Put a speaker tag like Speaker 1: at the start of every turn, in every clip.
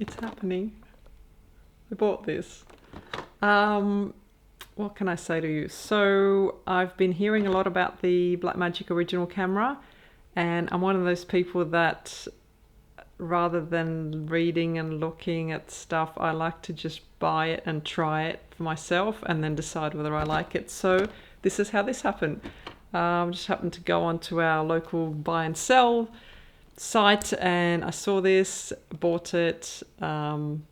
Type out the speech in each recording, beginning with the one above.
Speaker 1: It's happening. I bought this. What can I say to you? So I've been hearing a lot about the Blackmagic original camera, and I'm one of those people that rather than reading and looking at stuff, I like to just buy it and try it for myself and then decide whether I like it. So this is how this happened. Just happened to go onto our local buy and sell site and I saw this, bought it, and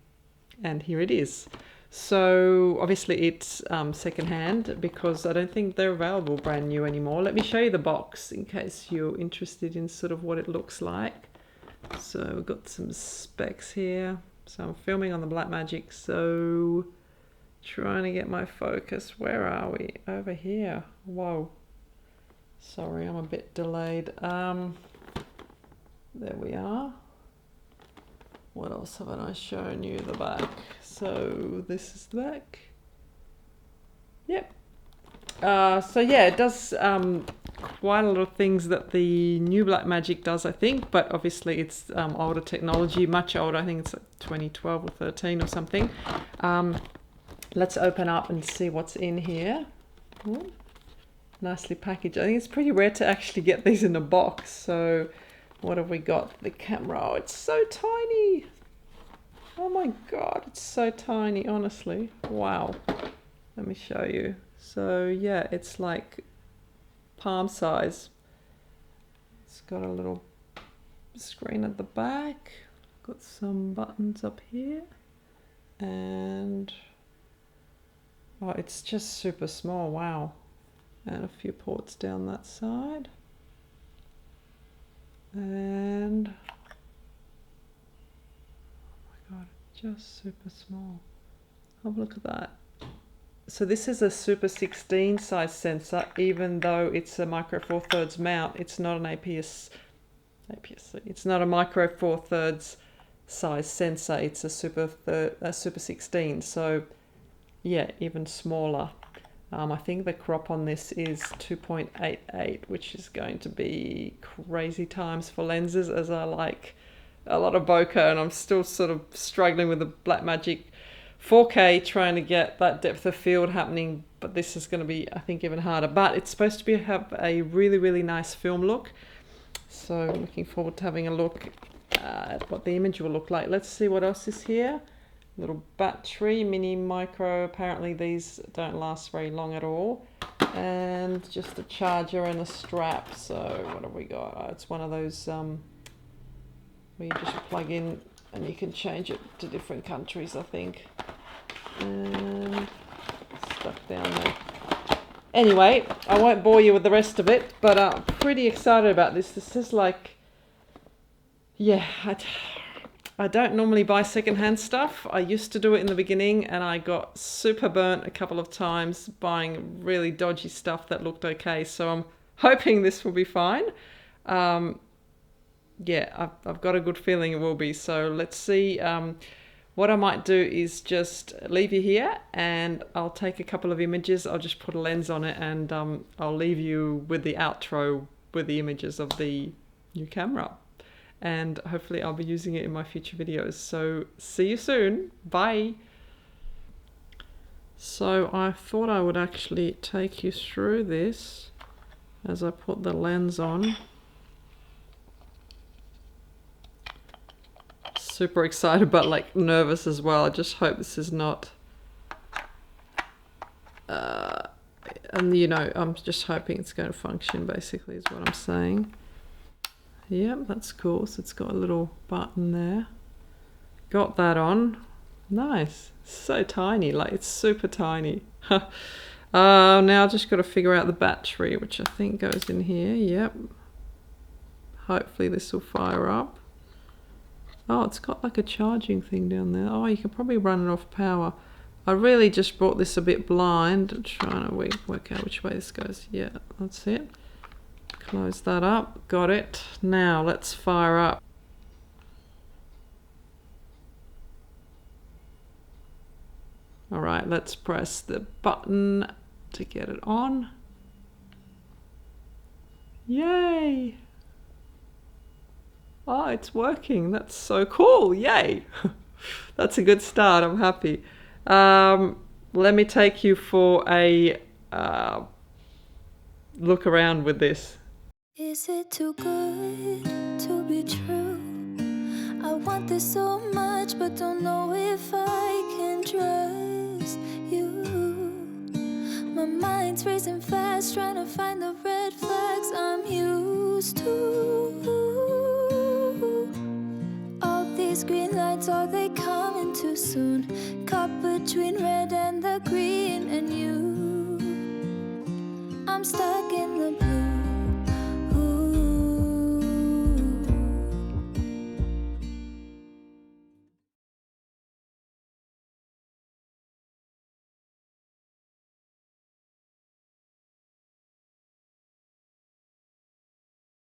Speaker 1: here it is. So obviously it's secondhand because I don't think they're available brand new anymore. Let me show you the box in case you're interested in sort of what it looks like. So we've got some specs here. So I'm filming on the Blackmagic, so trying to get my focus. Where are we? Over here. Whoa. Sorry, I'm a bit delayed. There we are. What else haven't I shown you? The back. So this is the back. Yep. So yeah, it does quite a lot of things that the new Blackmagic does, I think, but obviously it's older technology, much older. I think it's like 2012 or 13 or something. Let's open up and see what's in here. Ooh, nicely packaged. I think it's pretty rare to actually get these in a box. So what have we got? The camera. Oh, it's so tiny. Oh my God, it's so tiny, honestly. Wow. Let me show you. So yeah, it's like palm size. It's got a little screen at the back. Got some buttons up here. And oh, it's just super small. Wow. And a few ports down that side. And oh my God, just super small. Have a look at that. So this is a Super 16 size sensor, even though it's a micro 4/3 mount. It's not an APS-C. It's not a micro 4/3 size sensor. It's a Super 16. So yeah, even smaller. I think the crop on this is 2.88, which is going to be crazy times for lenses, as I like a lot of bokeh, and I'm still sort of struggling with the Blackmagic 4K, trying to get that depth of field happening, but this is going to be, I think, even harder. But it's supposed to have a really, really nice film look. So looking forward to having a look at what the image will look like. Let's see what else is here. Little battery, mini micro. Apparently these don't last very long at all. And just a charger and a strap. So what have we got? Oh, it's one of those where you just plug in and you can change it to different countries, I think. And stuck down there. Anyway, I won't bore you with the rest of it, but I'm pretty excited about this. This is like, yeah, I don't normally buy secondhand stuff. I used to do it in the beginning and I got super burnt a couple of times buying really dodgy stuff that looked okay. So I'm hoping this will be fine. Yeah, I've got a good feeling it will be. So let's see. What I might do is just leave you here and I'll take a couple of images. I'll just put a lens on it and I'll leave you with the outro with the images of the new camera. And hopefully I'll be using it in my future videos. So see you soon. Bye. So I thought I would actually take you through this as I put the lens on. Super excited but like nervous as well. I just hope this is not and you know, I'm just hoping it's going to function, basically, is what I'm saying. Yep, that's cool. So it's got a little button there. Got that on. Nice. So tiny, like it's super tiny. Now I've just got to figure out the battery, which I think goes in here. Yep. Hopefully this will fire up. Oh, it's got like a charging thing down there. Oh, you can probably run it off power. I really just brought this a bit blind, trying to work out which way this goes. Yeah, that's it. Close that up. Got it. Now let's fire up. All right, let's press the button to get it on. Yay! Oh, it's working. That's so cool. Yay! That's a good start. I'm happy. Let me take you for a look around with this.
Speaker 2: Is it too good to be true? I want this so much, but don't know if I can trust you. My mind's racing fast, trying to find the red flags I'm used to. All these green lights, are they coming too soon? Caught between red and the green and you. I'm stuck